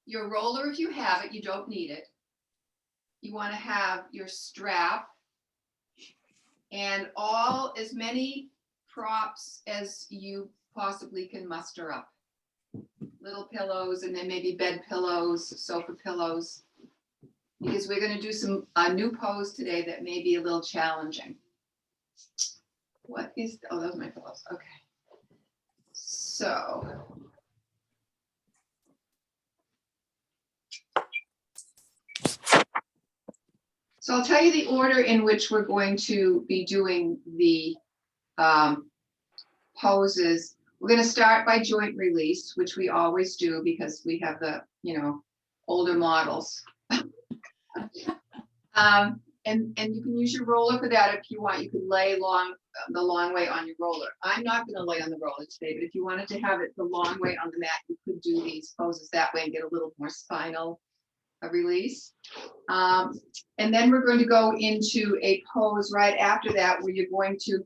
your roller, if you have it, you don't need it. You want to have your strap and as many props as you possibly can muster up. Little pillows, and then maybe bed pillows, sofa pillows, because we're going to do a new pose today that may be a little challenging. What is, oh, those are my pillows. Okay. So I'll tell you the order in which we're going to be doing the poses. We're going to start by joint release, which we always do because we have the, older models. And you can use your roller for that if you want. You can lay the long way on your roller. I'm not going to lay on the roller today, but if you wanted to have it the long way on the mat, you could do these poses that way and get a little more spinal release. And then we're going to go into a pose right after that where you're going to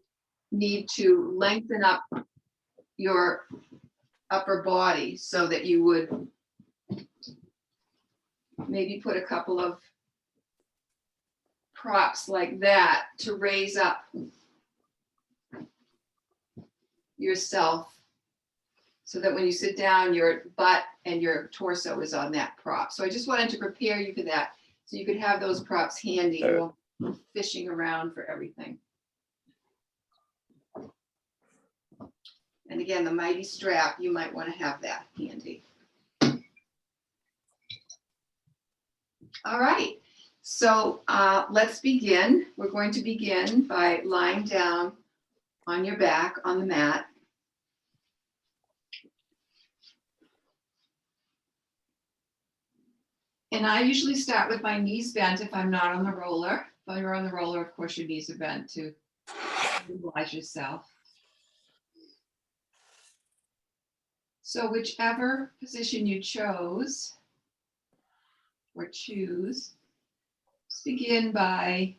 need to lengthen up your upper body so that you would maybe put a couple of props like that to raise up yourself so that when you sit down, your butt and your torso is on that prop. So I just wanted to prepare you for that so you could have those props handy while fishing around for everything. And again, the mighty strap, you might want to have that handy. All right, so let's begin. We're going to begin by lying down on your back on the mat. And I usually start with my knees bent if I'm not on the roller. If you're on the roller, of course, your knees are bent to stabilize yourself. So whichever position you chose or choose, just begin by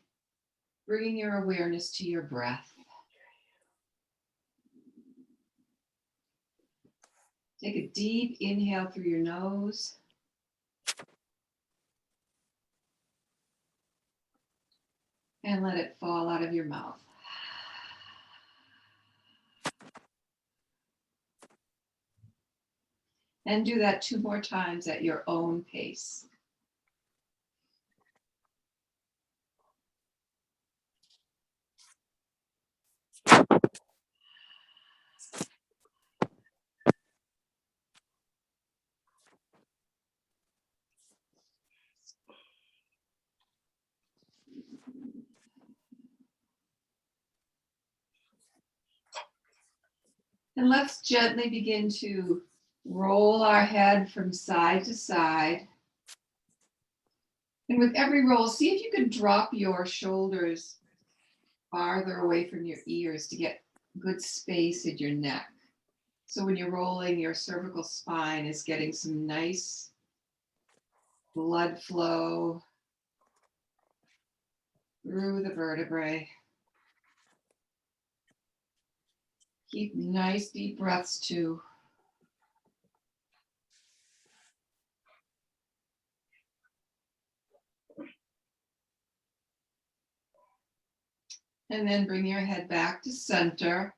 bringing your awareness to your breath. Take a deep inhale through your nose. And let it fall out of your mouth. And do that 2 more times at your own pace. And let's gently begin to roll our head from side to side. And with every roll, see if you can drop your shoulders farther away from your ears to get good space in your neck. So when you're rolling, your cervical spine is getting some nice blood flow through the vertebrae. Keep nice deep breaths too. And then bring your head back to center.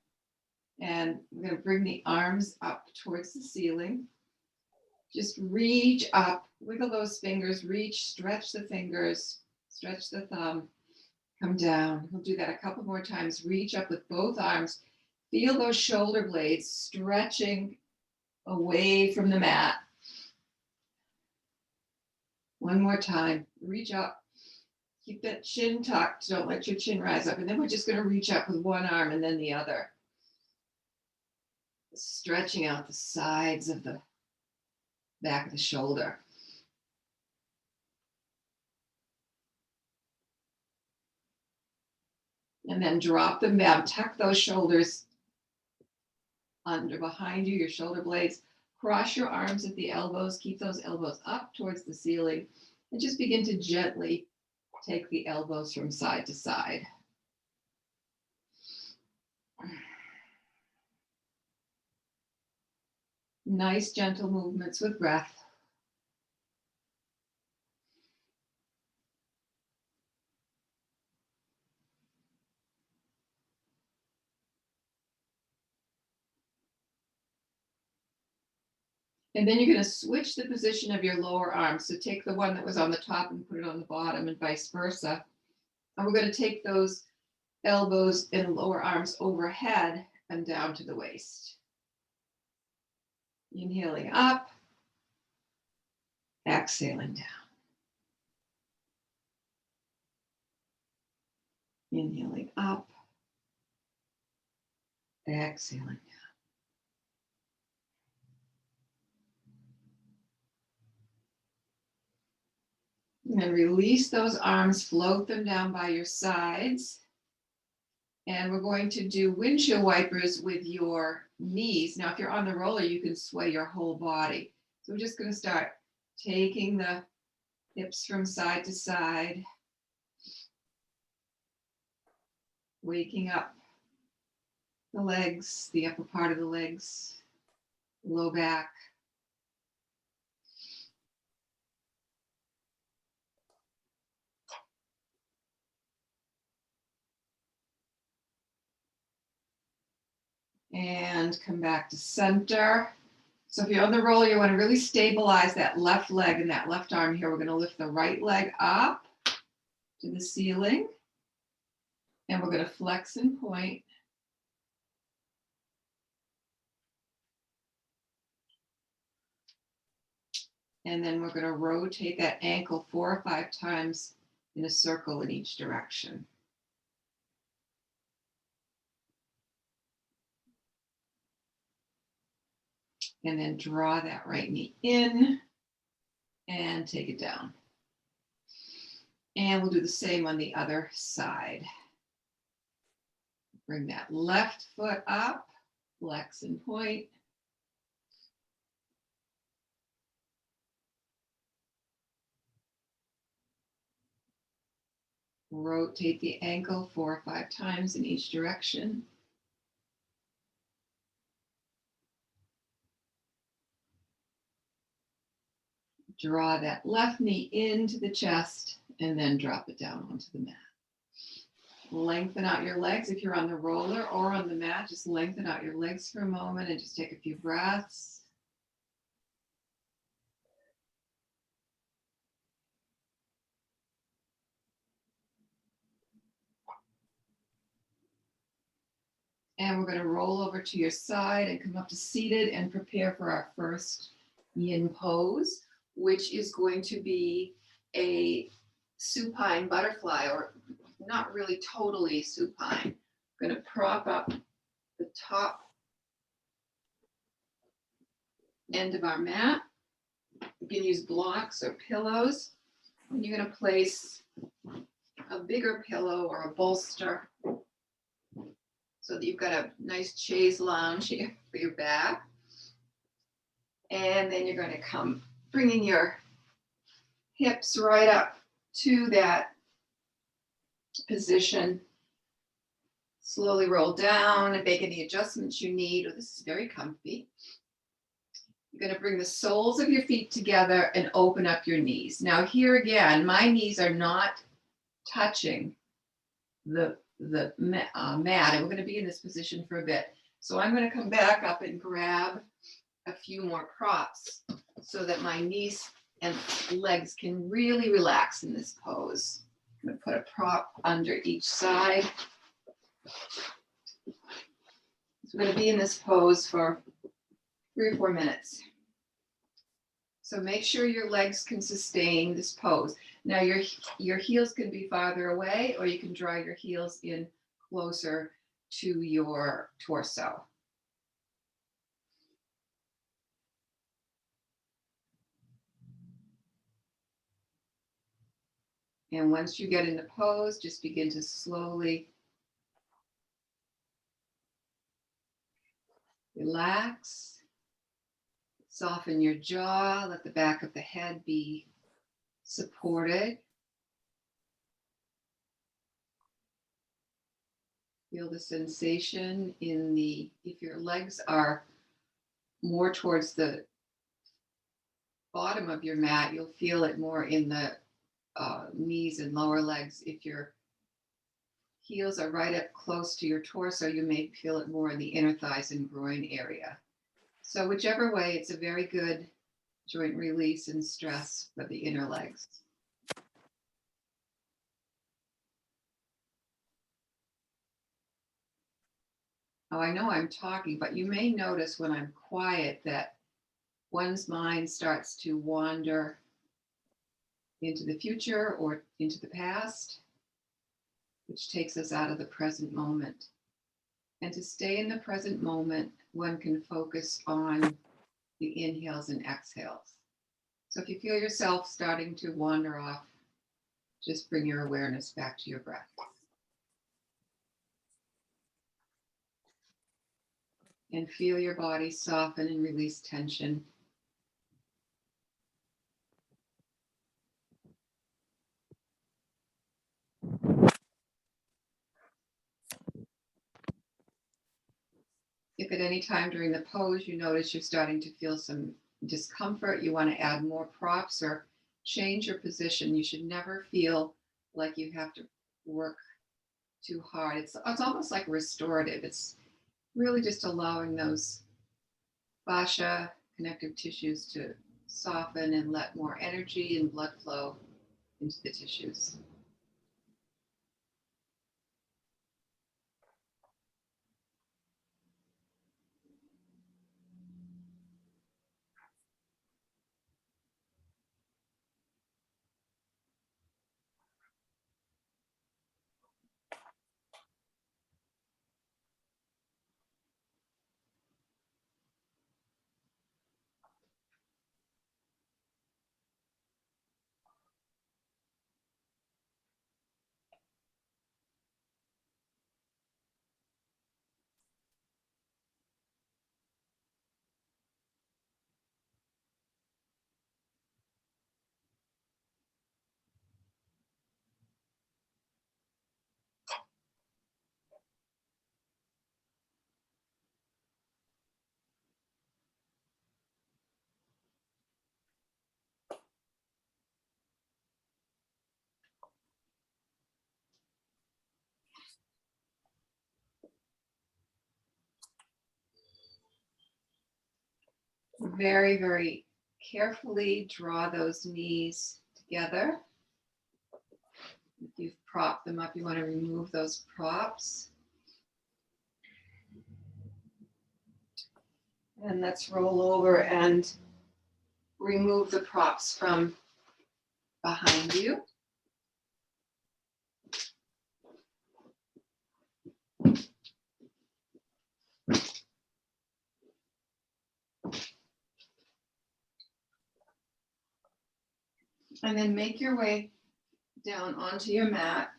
And we're going to bring the arms up towards the ceiling. Just reach up, wiggle those fingers, reach, stretch the fingers, stretch the thumb, come down. We'll do that a couple more times. Reach up with both arms. Feel those shoulder blades stretching away from the mat. One more time. Reach up. Keep that chin tucked. Don't let your chin rise up. And then we're just going to reach up with one arm and then the other. Stretching out the sides of the back of the shoulder. And then drop them down. Tuck those shoulders under behind you, your shoulder blades. Cross your arms at the elbows. Keep those elbows up towards the ceiling. And just begin to gently take the elbows from side to side. Nice gentle movements with breath. And then you're going to switch the position of your lower arm. So take the one that was on the top and put it on the bottom and vice versa. And we're going to take those elbows and lower arms overhead and down to the waist. Inhaling up, exhaling down. Inhaling up, exhaling down. And release those arms, float them down by your sides. And we're going to do windshield wipers with your knees. Now, if you're on the roller, you can sway your whole body. So we're just going to start taking the hips from side to side, waking up the legs, the upper part of the legs, low back. And come back to center. So if you're on the roller, you want to really stabilize that left leg and that left arm here. We're going to lift the right leg up to the ceiling. And we're going to flex and point. And then we're going to rotate that ankle 4 or 5 times in a circle in each direction. And then draw that right knee in and take it down. And we'll do the same on the other side. Bring that left foot up, flex and point. Rotate the ankle 4 or 5 times in each direction. Draw that left knee into the chest and then drop it down onto the mat. Lengthen out your legs. If you're on the roller or on the mat, just lengthen out your legs for a moment and just take a few breaths. And we're going to roll over to your side and come up to seated and prepare for our first yin pose, which is going to be a supine butterfly, or not really totally supine. I'm going to prop up the top end of our mat. You can use blocks or pillows. And you're going to place a bigger pillow or a bolster so that you've got a nice chaise lounge here for your back. And then you're going to come bringing your hips right up to that position. Slowly roll down and make any adjustments you need. Oh, this is very comfy. You're going to bring the soles of your feet together and open up your knees. Now here again, my knees are not touching the mat, and we're going to be in this position for a bit. So I'm going to come back up and grab a few more props so that my knees and legs can really relax in this pose. I'm going to put a prop under each side. So we're going to be in this pose for 3 or 4 minutes. So make sure your legs can sustain this pose. Now your heels can be farther away, or you can draw your heels in closer to your torso. And once you get into pose, just begin to slowly relax. Soften your jaw, let the back of the head be supported. Feel the sensation in if your legs are more towards the bottom of your mat, you'll feel it more in the knees and lower legs. If your heels are right up close to your torso, you may feel it more in the inner thighs and groin area. So whichever way, it's a very good joint release and stress for the inner legs. Oh, I know I'm talking, but you may notice when I'm quiet that one's mind starts to wander into the future or into the past, which takes us out of the present moment. And to stay in the present moment, one can focus on the inhales and exhales. So if you feel yourself starting to wander off, just bring your awareness back to your breath. And feel your body soften and release tension. If at any time during the pose you notice you're starting to feel some discomfort, you want to add more props or change your position, you should never feel like you have to work too hard. It's almost like restorative. It's really just allowing those fascia, connective tissues to soften and let more energy and blood flow into the tissues. Very, very carefully draw those knees together. If you've propped them up, you want to remove those props. And let's roll over and remove the props from behind you. And then make your way down onto your mat.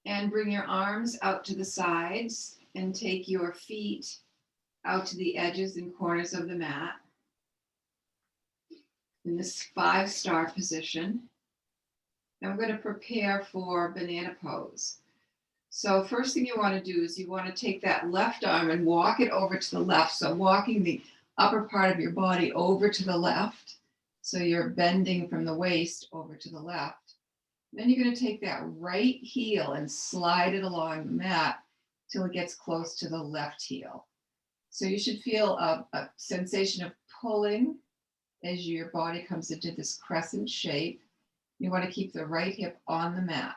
And bring your arms out to the sides and take your feet out to the edges and corners of the mat in this 5-star position. And we're going to prepare for banana pose. So first thing you want to do is you want to take that left arm and walk it over to the left. So walking the upper part of your body over to the left. So you're bending from the waist over to the left. Then you're going to take that right heel and slide it along the mat till it gets close to the left heel. So you should feel a sensation of pulling as your body comes into this crescent shape. You want to keep the right hip on the mat.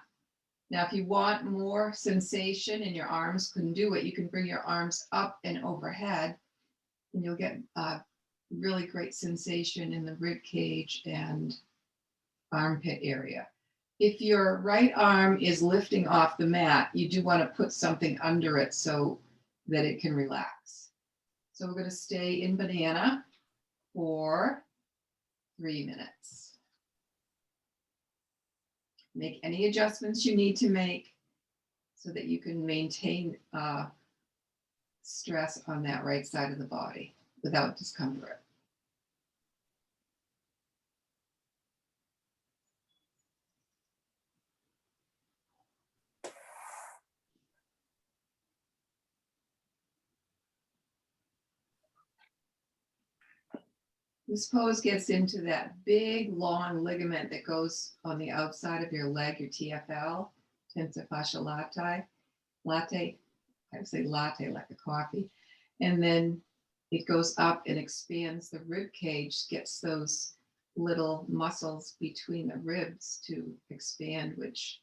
Now, if you want more sensation and your arms can do it, you can bring your arms up and overhead, and you'll get a really great sensation in the rib cage and armpit area. If your right arm is lifting off the mat, you do want to put something under it so that it can relax. So we're going to stay in banana for 3 minutes. Make any adjustments you need to make so that you can maintain stress on that right side of the body without discomfort. This pose gets into that big, long ligament that goes on the outside of your leg, your TFL, tensor fascia latae. Latte, I would say latte like a coffee. And then it goes up and expands the rib cage, gets those little muscles between the ribs to expand, which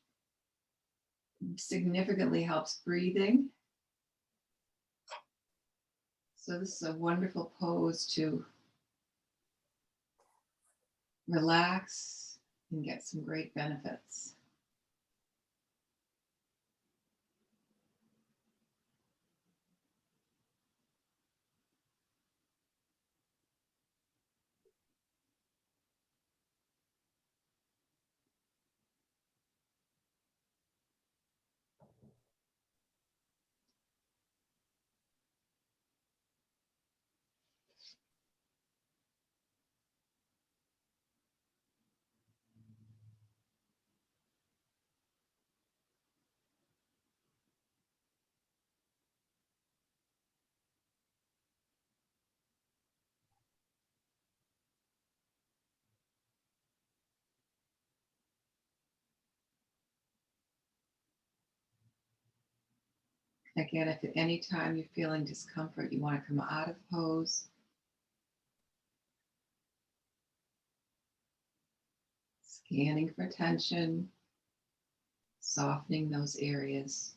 significantly helps breathing. So this is a wonderful pose to relax and get some great benefits. Again, if at any time you're feeling discomfort, you want to come out of pose. Scanning for tension, softening those areas.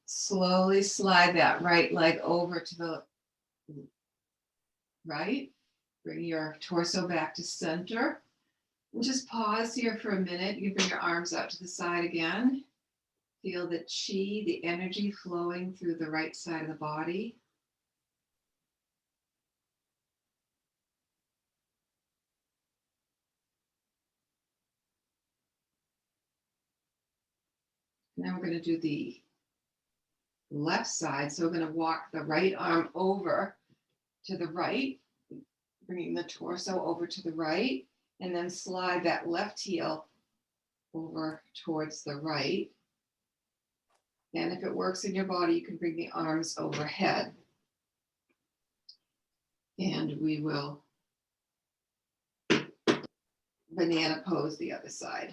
Slowly slide that right leg over to the right. Bring your torso back to center. We'll just pause here for a minute. You bring your arms out to the side again. Feel the chi, the energy flowing through the right side of the body. And then we're going to do the left side. So we're going to walk the right arm over to the right, bringing the torso over to the right, and then slide that left heel over towards the right. And if it works in your body, you can bring the arms overhead. And we will banana pose the other side.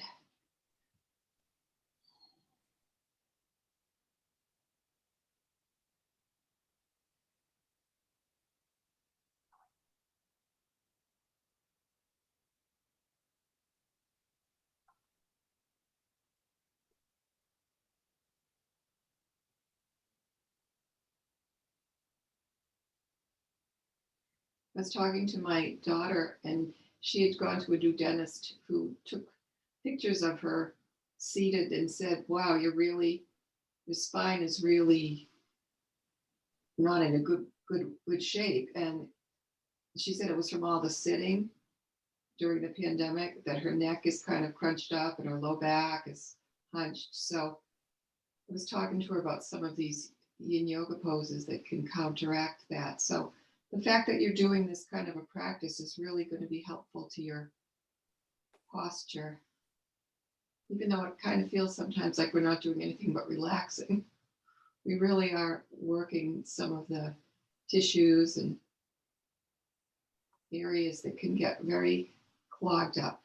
I was talking to my daughter, and she had gone to a new dentist who took pictures of her seated and said, wow, your spine is really not in a good shape. And she said it was from all the sitting during the pandemic, that her neck is kind of crunched up and her low back is hunched. So I was talking to her about some of these yin yoga poses that can counteract that. So the fact that you're doing this kind of a practice is really going to be helpful to your posture, even though it kind of feels sometimes like we're not doing anything but relaxing. We really are working some of the tissues and areas that can get very clogged up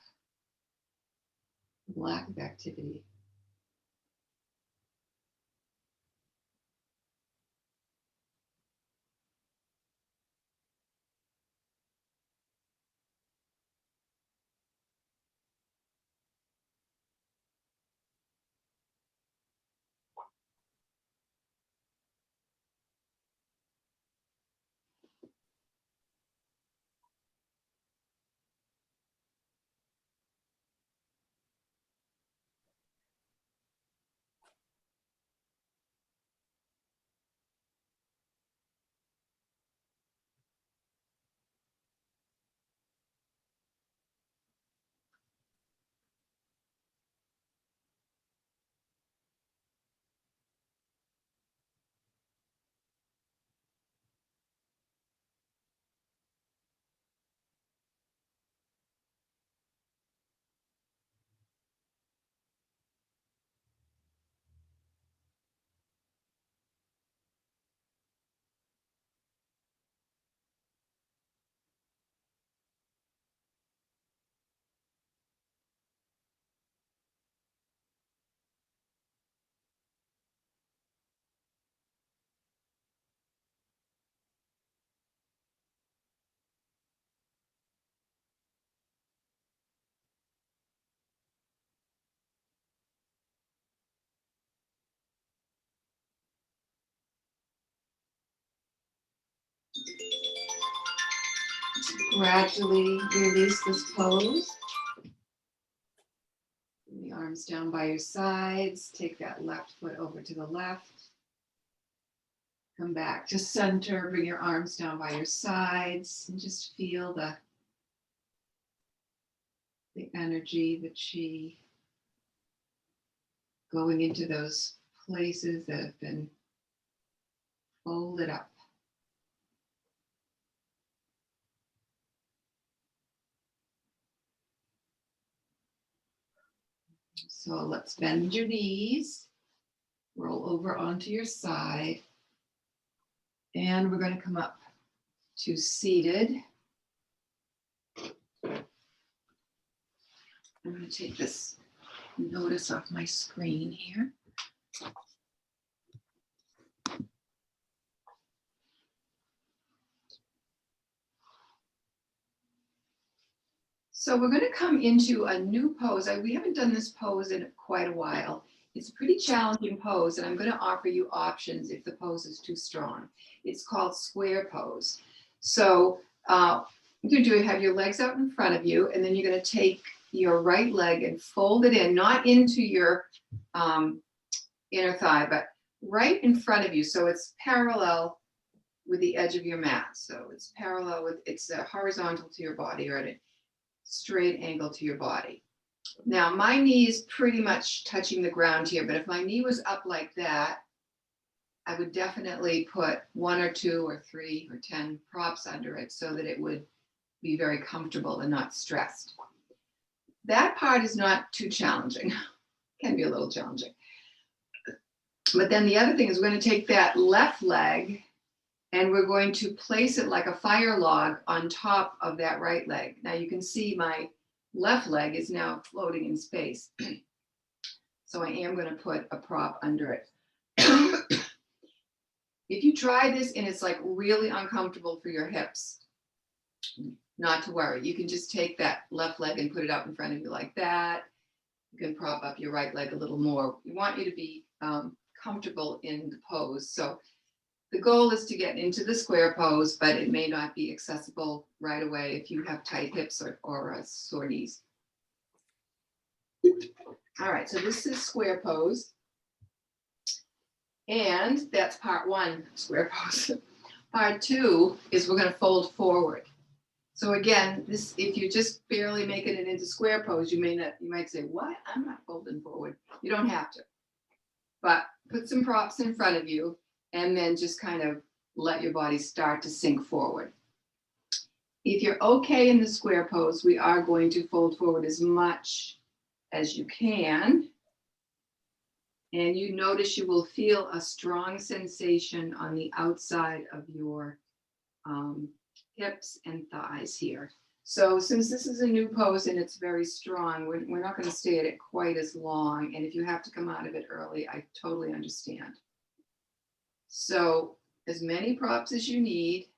with lack of activity. Gradually release this pose. Bring the arms down by your sides. Take that left foot over to the left. Come back to center. Bring your arms down by your sides and just feel the energy, the chi going into those places that have been folded up. So let's bend your knees, roll over onto your side, and we're going to come up to seated. I'm going to take this notice off my screen here. So we're going to come into a new pose. We haven't done this pose in quite a while. It's a pretty challenging pose, and I'm going to offer you options if the pose is too strong. It's called square pose. So what you're doing, have your legs out in front of you, and then you're going to take your right leg and fold it in, not into your inner thigh, but right in front of you. So it's parallel with the edge of your mat. So it's parallel with, it's horizontal to your body, or at a straight angle to your body. Now my knee is pretty much touching the ground here, but if my knee was up like that, I would definitely put 1 or 2 or 3 or 10 props under it so that it would be very comfortable and not stressed. That part is not too challenging. Can be a little challenging. But then the other thing is we're going to take that left leg and we're going to place it like a fire log on top of that right leg. Now you can see my left leg is now floating in space. So I am going to put a prop under it. If you try this and it's like really uncomfortable for your hips, not to worry. You can just take that left leg and put it out in front of you like that. You can prop up your right leg a little more. We want you to be comfortable in the pose. So the goal is to get into the square pose, but it may not be accessible right away if you have tight hips or sore knees. All right, so this is square pose. And that's part 1, square pose. Part 2 is we're going to fold forward. So again, this, if you're just barely making it into square pose, you might say, what? I'm not folding forward. You don't have to. But put some props in front of you and then just kind of let your body start to sink forward. If you're okay in the square pose, we are going to fold forward as much as you can. And you notice you will feel a strong sensation on the outside of your hips and thighs here. So since this is a new pose and it's very strong, we're not going to stay at it quite as long. And if you have to come out of it early, I totally understand. So as many props as you need.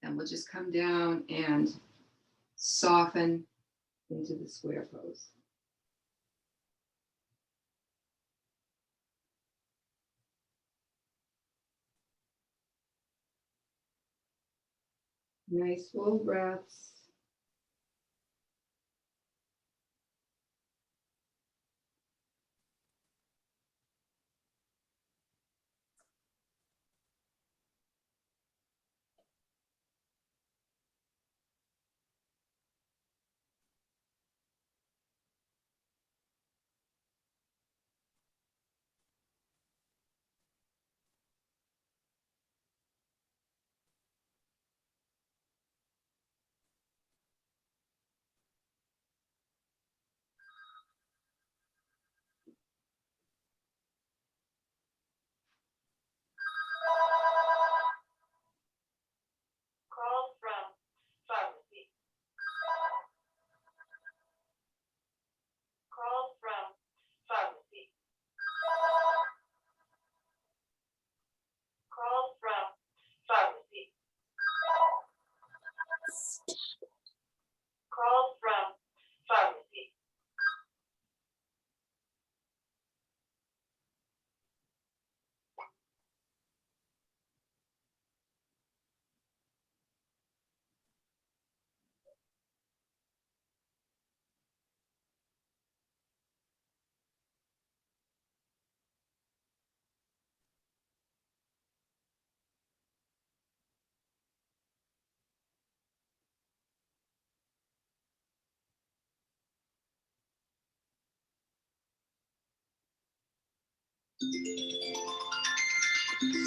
And we'll just come down and soften into the square pose. Nice full breaths.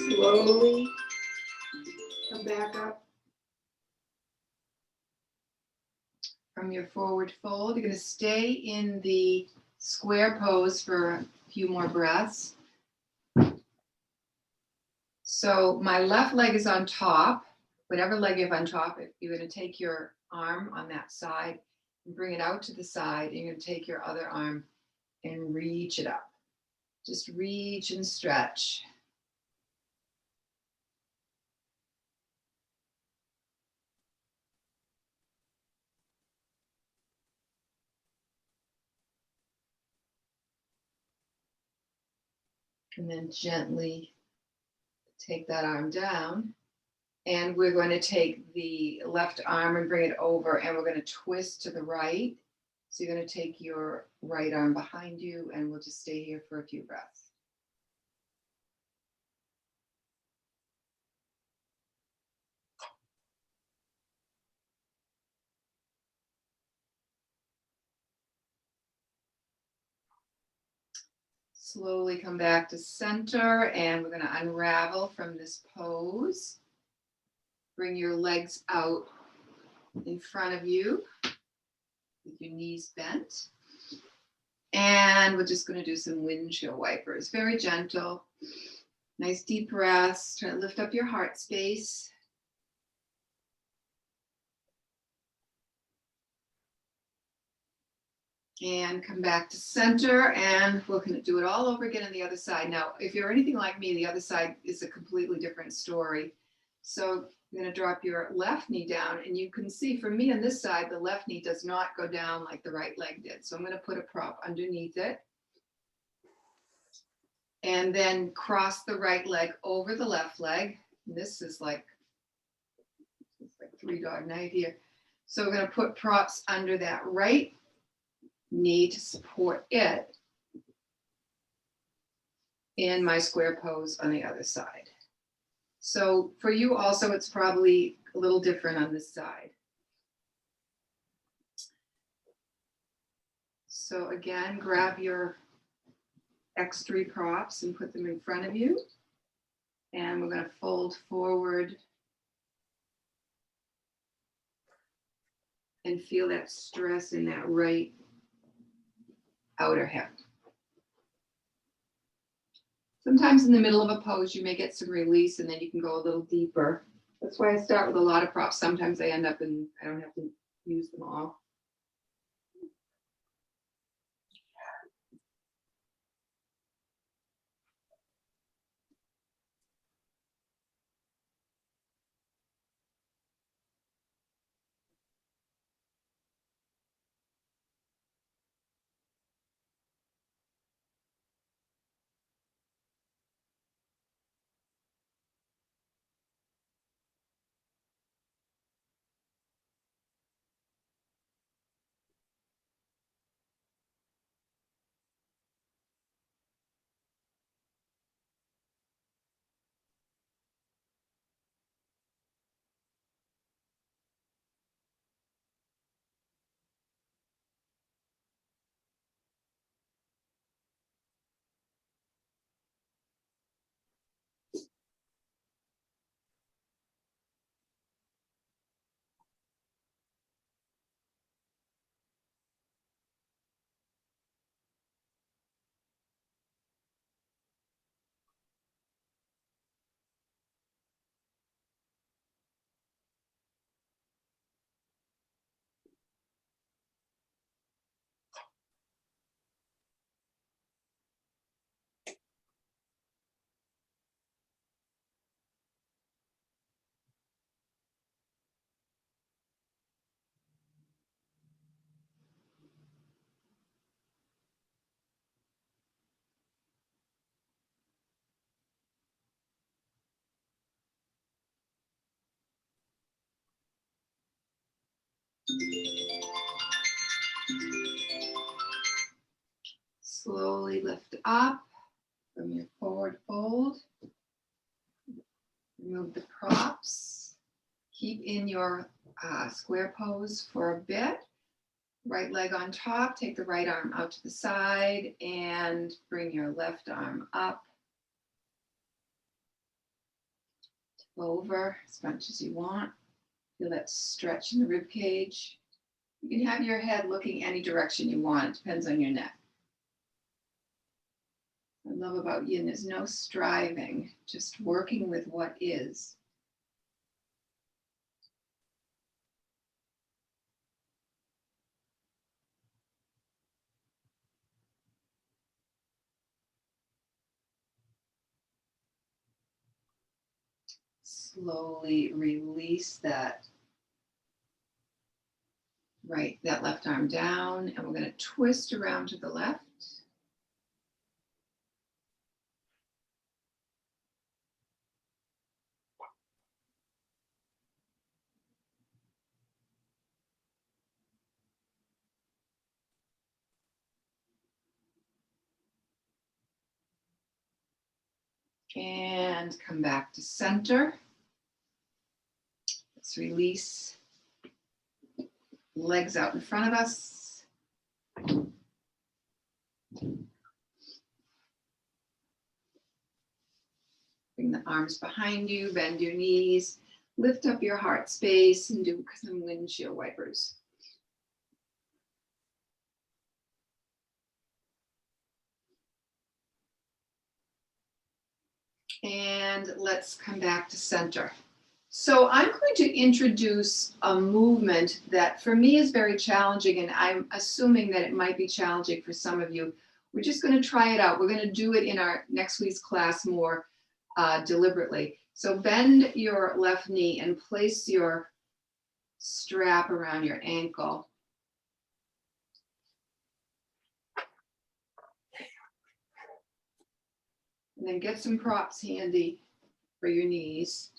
Slowly come back up from your forward fold. You're going to stay in the square pose for a few more breaths. So my left leg is on top. Whatever leg you have on top, if you're going to take your arm on that side and bring it out to the side, and you're going to take your other arm and reach it up. Just reach and stretch. And then gently take that arm down. And we're going to take the left arm and bring it over, and we're going to twist to the right. So you're going to take your right arm behind you, and we'll just stay here for a few breaths. Slowly come back to center, and we're going to unravel from this pose. Bring your legs out in front of you with your knees bent. And we're just going to do some windshield wipers. Very gentle. Nice deep breaths. Try to lift up your heart space. And come back to center, and we're going to do it all over again on the other side. Now, if you're anything like me, the other side is a completely different story. So you're going to drop your left knee down, and you can see for me on this side, the left knee does not go down like the right leg did. So I'm going to put a prop underneath it. And then cross the right leg over the left leg. This is like, it's like three-dog night here. So we're going to put props under that right knee to support it in my square pose on the other side. So for you also, it's probably a little different on this side. So again, grab your X3 props and put them in front of you. And we're going to fold forward and feel that stress in that right outer hip. Sometimes in the middle of a pose, you may get some release, and then you can go a little deeper. That's why I start with a lot of props. Sometimes I end up and I don't have to use them all. Slowly lift up from your forward fold. Remove the props. Keep in your square pose for a bit. Right leg on top, take the right arm out to the side and bring your left arm up, over as much as you want. Feel that stretch in the rib cage. You can have your head looking any direction you want. It depends on your neck. What I love about Yin is no striving, just working with what is. Slowly release that left arm down, and we're going to twist around to the left. And come back to center. Let's release legs out in front of us. Bring the arms behind you, bend your knees, lift up your heart space, and do some windshield wipers. And let's come back to center. So I'm going to introduce a movement that for me is very challenging, and I'm assuming that it might be challenging for some of you. We're just going to try it out. We're going to do it in our next week's class more deliberately. So bend your left knee and place your strap around your ankle. And then get some props handy for your knees.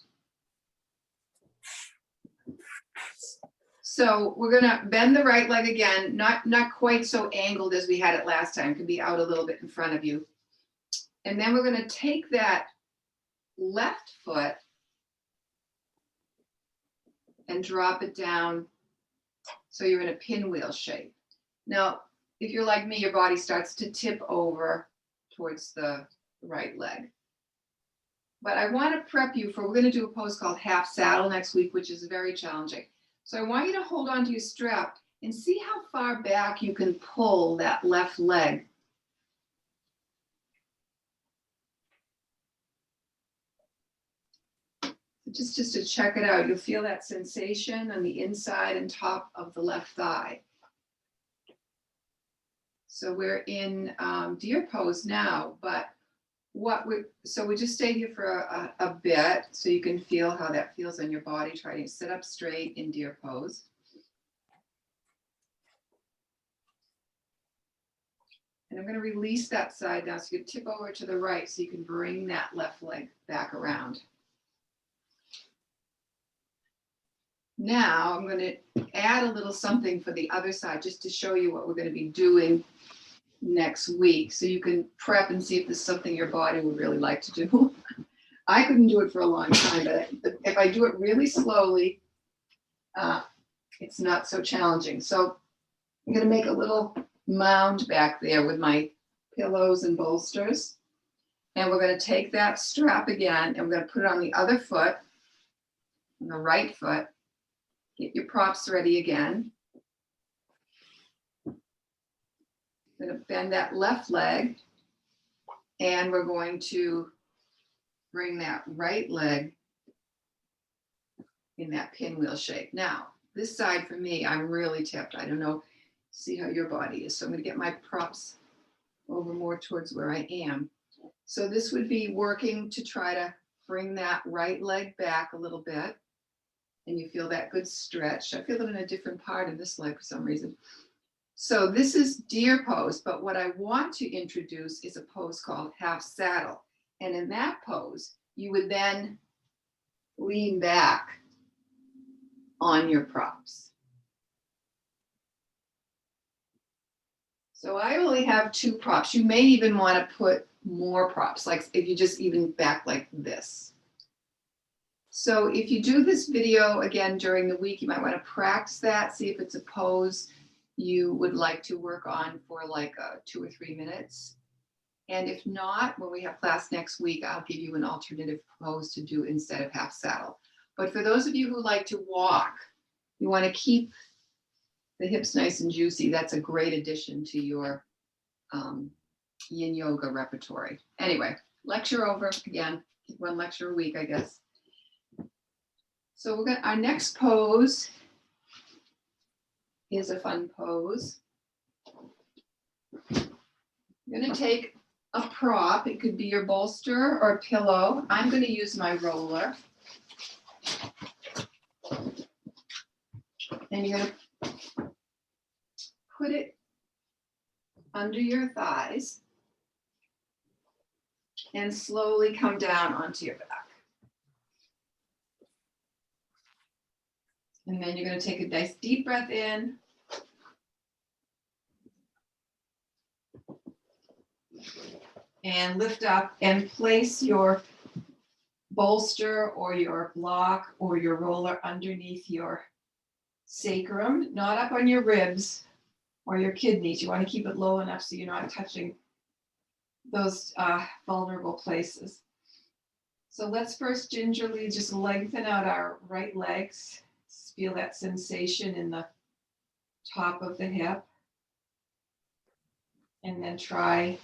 So we're gonna bend the right leg again, not quite so angled as we had it last time. It could be out a little bit in front of you. And then we're gonna take that left foot and drop it down so you're in a pinwheel shape. Now, if you're like me, your body starts to tip over towards the right leg. But I want to prep you for, we're going to do a pose called half saddle next week, which is very challenging. So I want you to hold on to your strap and see how far back you can pull that left leg. Just to check it out, you'll feel that sensation on the inside and top of the left thigh. So we're in deer pose now, but so we just stay here for a bit so you can feel how that feels on your body. Try to sit up straight in deer pose. And I'm going to release that side now so you can tip over to the right so you can bring that left leg back around. Now I'm going to add a little something for the other side just to show you what we're going to be doing next week, so you can prep and see if this is something your body would really like to do. I couldn't do it for a long time, but if I do it really slowly, it's not so challenging. So I'm going to make a little mound back there with my pillows and bolsters. And we're going to take that strap again, and we're going to put it on the other foot, on the right foot. Get your props ready again. I'm going to bend that left leg, and we're going to bring that right leg in that pinwheel shape. Now, this side for me, I'm really tipped. I don't know, see how your body is. So I'm going to get my props over more towards where I am. So this would be working to try to bring that right leg back a little bit. And you feel that good stretch. I feel it in a different part of this leg for some reason. So this is deer pose, but what I want to introduce is a pose called half saddle. And in that pose, you would then lean back on your props. So I only have 2 props. You may even want to put more props, like if you just even back like this. So if you do this video again during the week, you might want to practice that, see if it's a pose you would like to work on for like 2 or 3 minutes. And if not, when we have class next week, I'll give you an alternative pose to do instead of half saddle. But for those of you who like to walk, you want to keep the hips nice and juicy. That's a great addition to your yin yoga repertory. Anyway, lecture over again. One lecture a week, I guess. So we're our next pose is a fun pose. You're going to take a prop. It could be your bolster or a pillow. I'm going to use my roller. And you're going to put it under your thighs and slowly come down onto your back. And then you're going to take a nice deep breath in. And lift up and place your bolster or your block or your roller underneath your sacrum, not up on your ribs or your kidneys. You want to keep it low enough so you're not touching those vulnerable places. So let's first gingerly just lengthen out our right legs. Feel that sensation in the top of the hip. And then try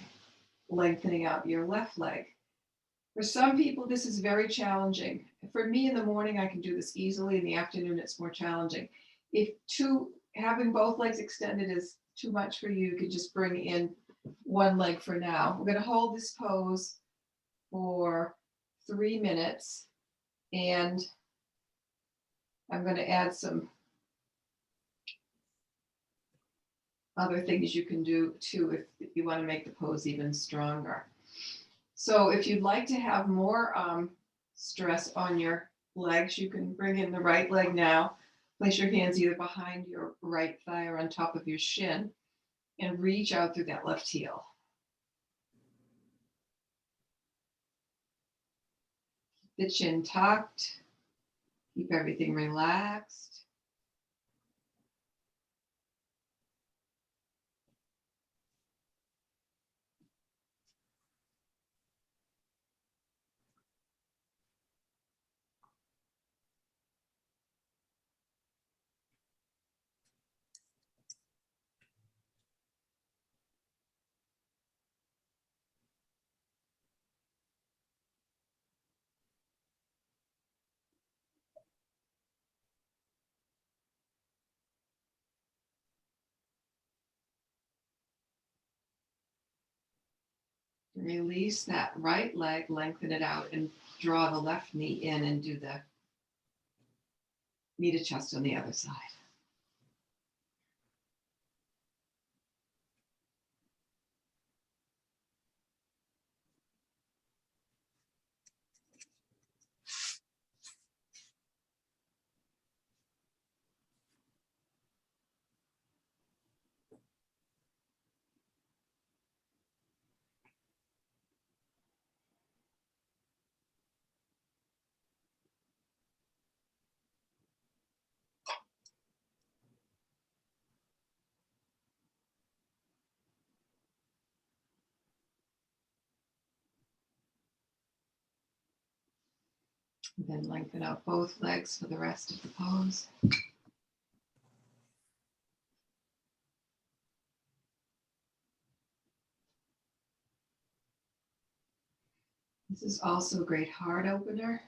lengthening out your left leg. For some people, this is very challenging. For me, in the morning, I can do this easily. In the afternoon, it's more challenging. If having both legs extended is too much for you, you could just bring in one leg for now. We're going to hold this pose for 3 minutes, and I'm going to add some other things you can do too if you want to make the pose even stronger. So if you'd like to have more stress on your legs, you can bring in the right leg now. Place your hands either behind your right thigh or on top of your shin and reach out through that left heel. Keep the chin tucked. Keep everything relaxed. Release that right leg, lengthen it out, and draw the left knee in and do the knee to chest on the other side. And then lengthen out both legs for the rest of the pose. This is also a great heart opener.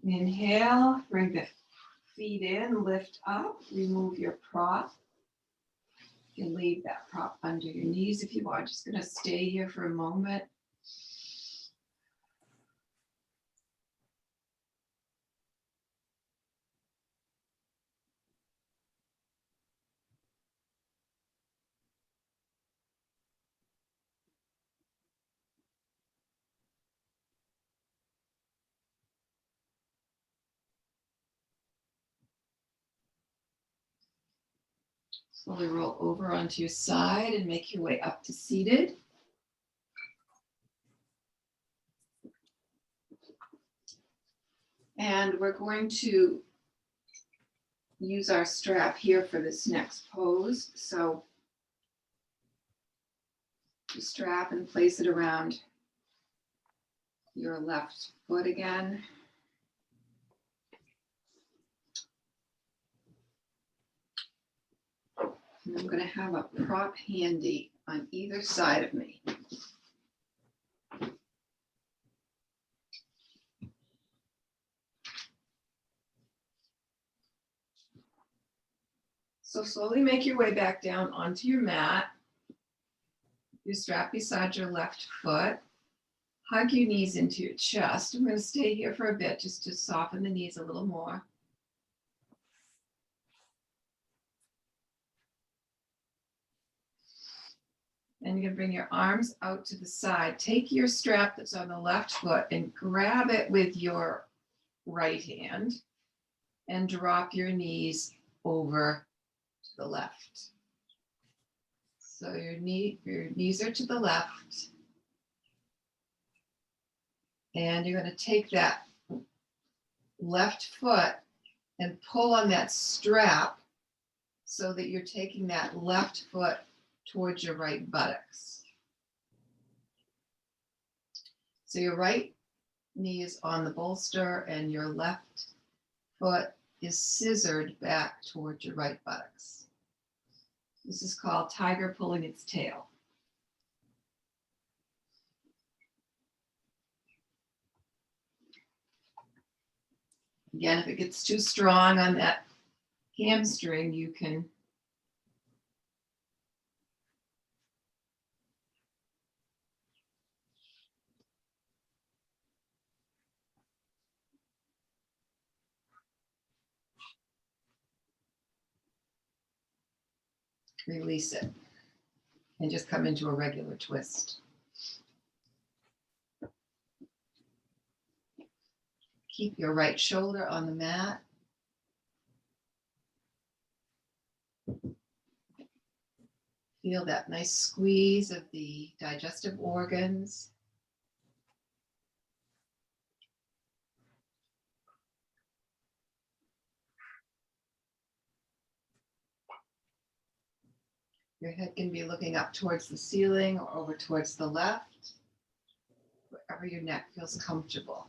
Inhale, bring the feet in, lift up, remove your prop. You can leave that prop under your knees if you want. Just going to stay here for a moment. Slowly roll over onto your side and make your way up to seated. And we're going to use our strap here for this next pose. So you strap and place it around your left foot again. And I'm going to have a prop handy on either side of me. So slowly make your way back down onto your mat. You strap beside your left foot. Hug your knees into your chest. I'm going to stay here for a bit just to soften the knees a little more. And you're going to bring your arms out to the side. Take your strap that's on the left foot and grab it with your right hand and drop your knees over to the left. So your knees are to the left. And you're going to take that left foot and pull on that strap so that you're taking that left foot towards your right buttocks. So your right knee is on the bolster and your left foot is scissored back towards your right buttocks. This is called tiger pulling its tail. Again, if it gets too strong on that hamstring, you can release it and just come into a regular twist. Keep your right shoulder on the mat. Feel that nice squeeze of the digestive organs. Your head can be looking up towards the ceiling or over towards the left, wherever your neck feels comfortable.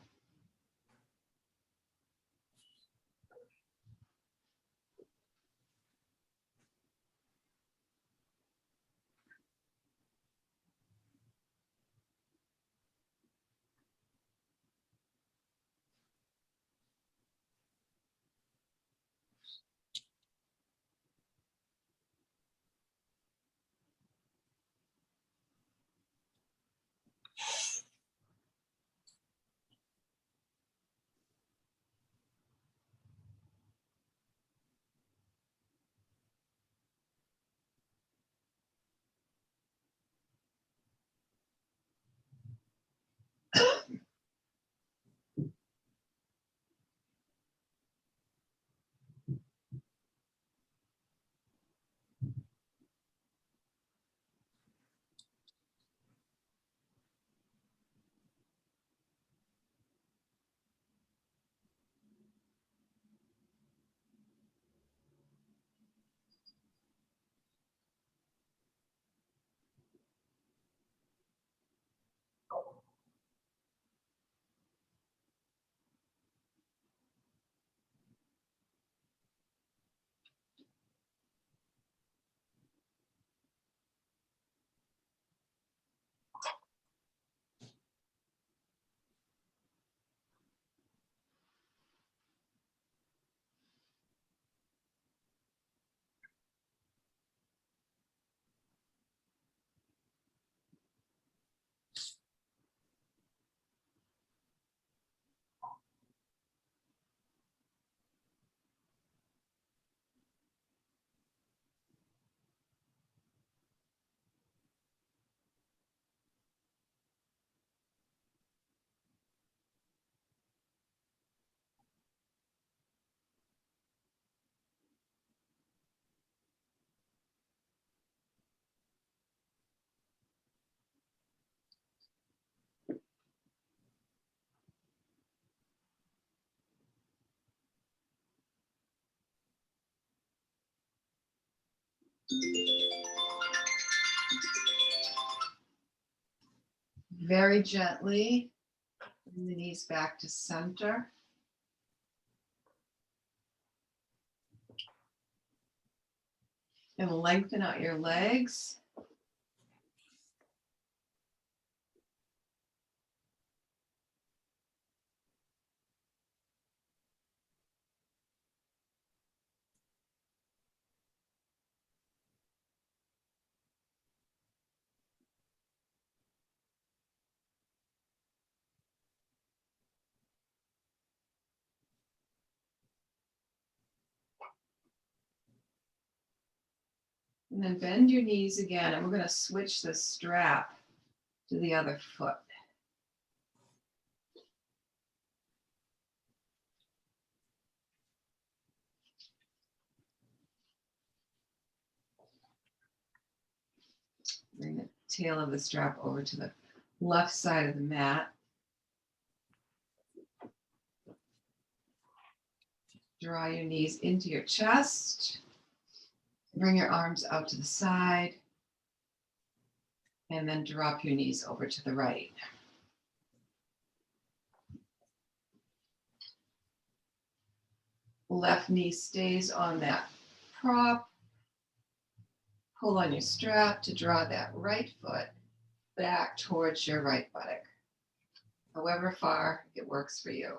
Very gently, bring the knees back to center. And lengthen out your legs. And then bend your knees again, and we're going to switch the strap to the other foot. Bring the tail of the strap over to the left side of the mat. Draw your knees into your chest. Bring your arms out to the side. And then drop your knees over to the right. Left knee stays on that prop. Pull on your strap to draw that right foot back towards your right buttock, however far it works for you.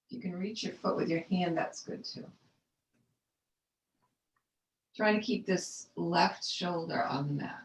If you can reach your foot with your hand, that's good too. Trying to keep this left shoulder on the mat.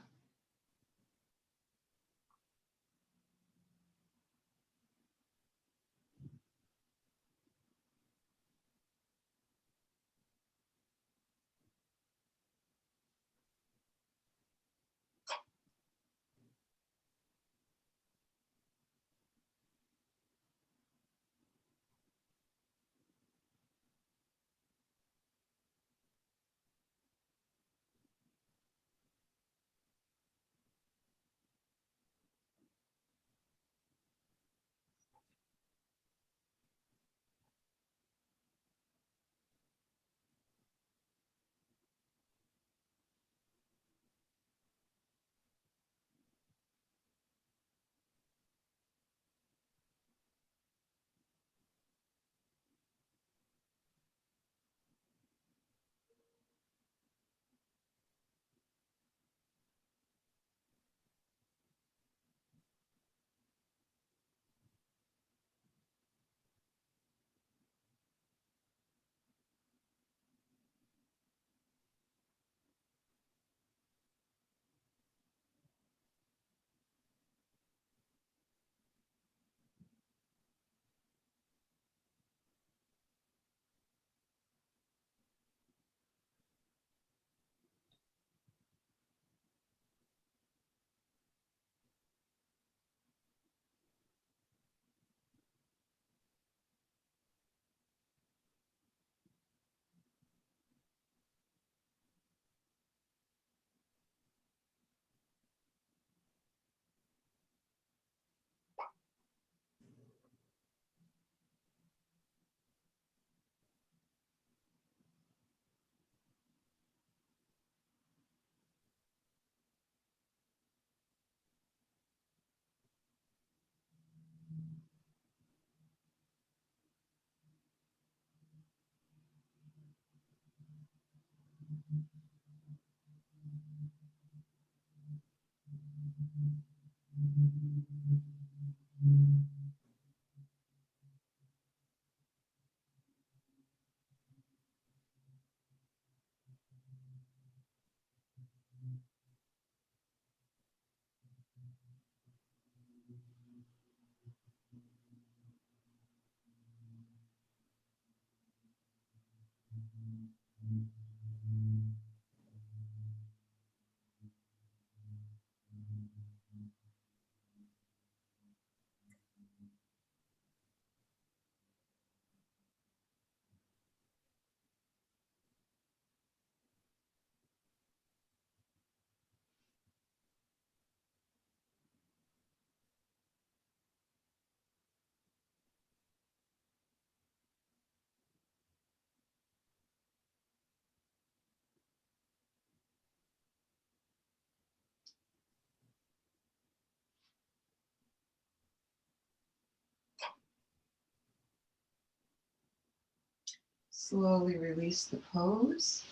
Slowly release the pose.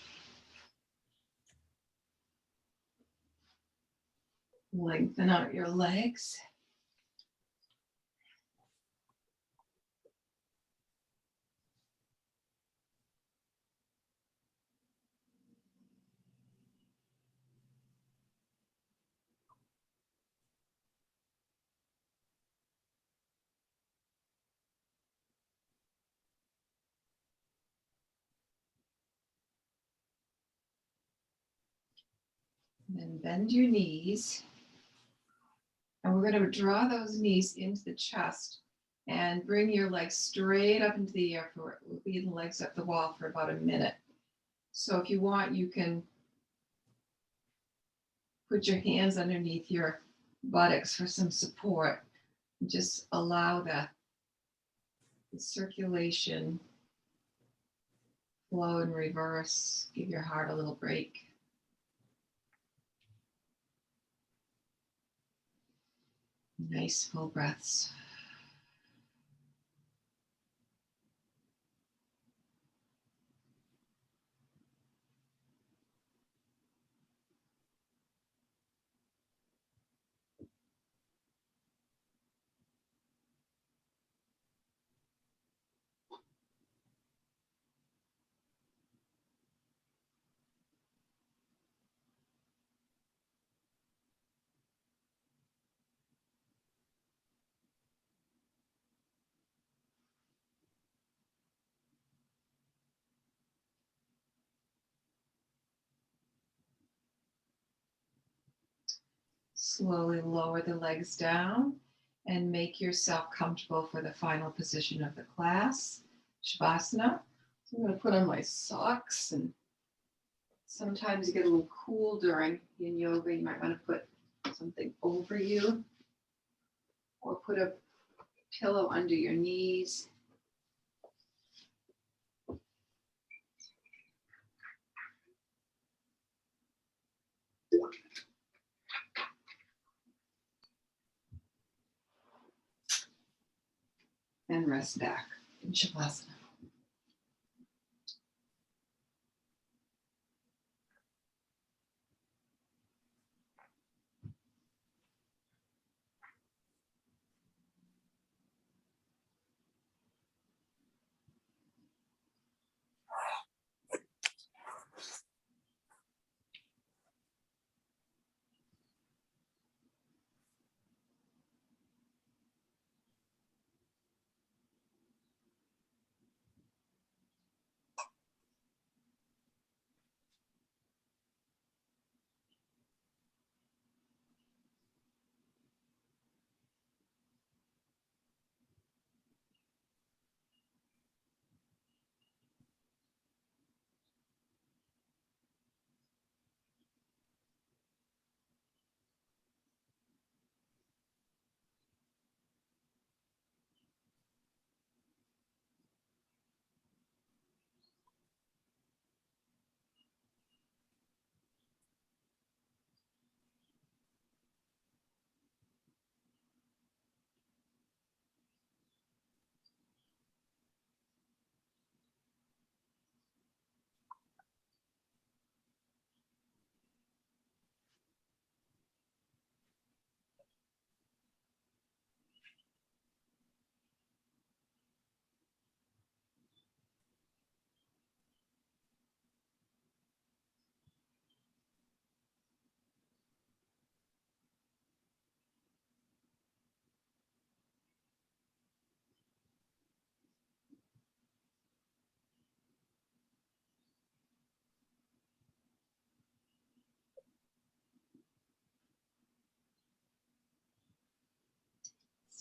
Lengthen out your legs. Then bend your knees. And we're going to draw those knees into the chest and bring your legs straight up into the air for lead the legs up the wall for about a minute. So if you want, you can put your hands underneath your buttocks for some support. Just allow the circulation flow in reverse. Give your heart a little break. Nice full breaths. Slowly lower the legs down and make yourself comfortable for the final position of the class, Shavasana. So I'm going to put on my socks, and sometimes you get a little cool during yin yoga. You might want to put something over you or put a pillow under your knees. And rest back in Shavasana.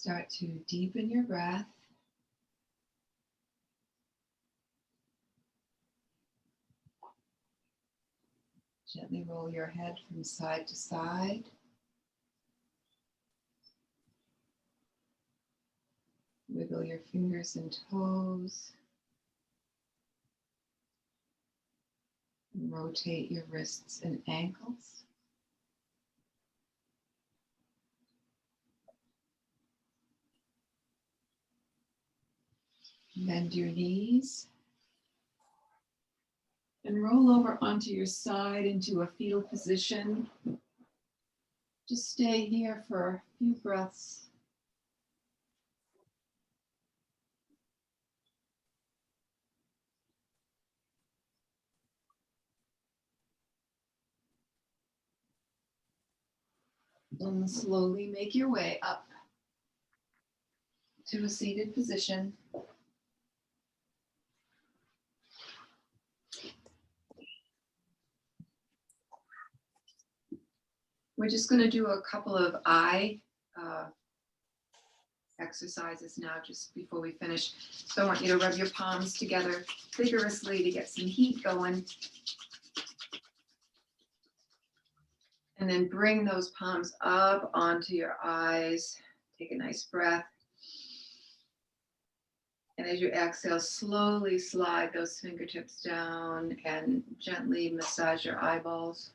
Start to deepen your breath. Gently roll your head from side to side. Wiggle your fingers and toes. And rotate your wrists and ankles. Bend your knees. And roll over onto your side into a fetal position. Just stay here for a few breaths. And slowly make your way up to a seated position. We're just going to do a couple of eye exercises now just before we finish. So I want you to rub your palms together vigorously to get some heat going. And then bring those palms up onto your eyes. Take a nice breath. And as you exhale, slowly slide those fingertips down and gently massage your eyeballs.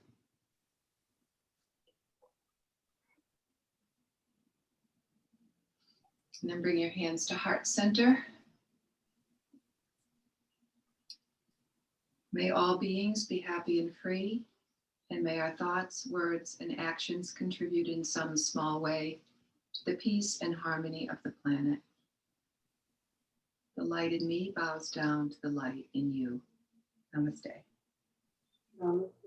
And then bring your hands to heart center. May all beings be happy and free, and may our thoughts, words, and actions contribute in some small way to the peace and harmony of the planet. The light in me bows down to the light in you. Namaste. Namaste.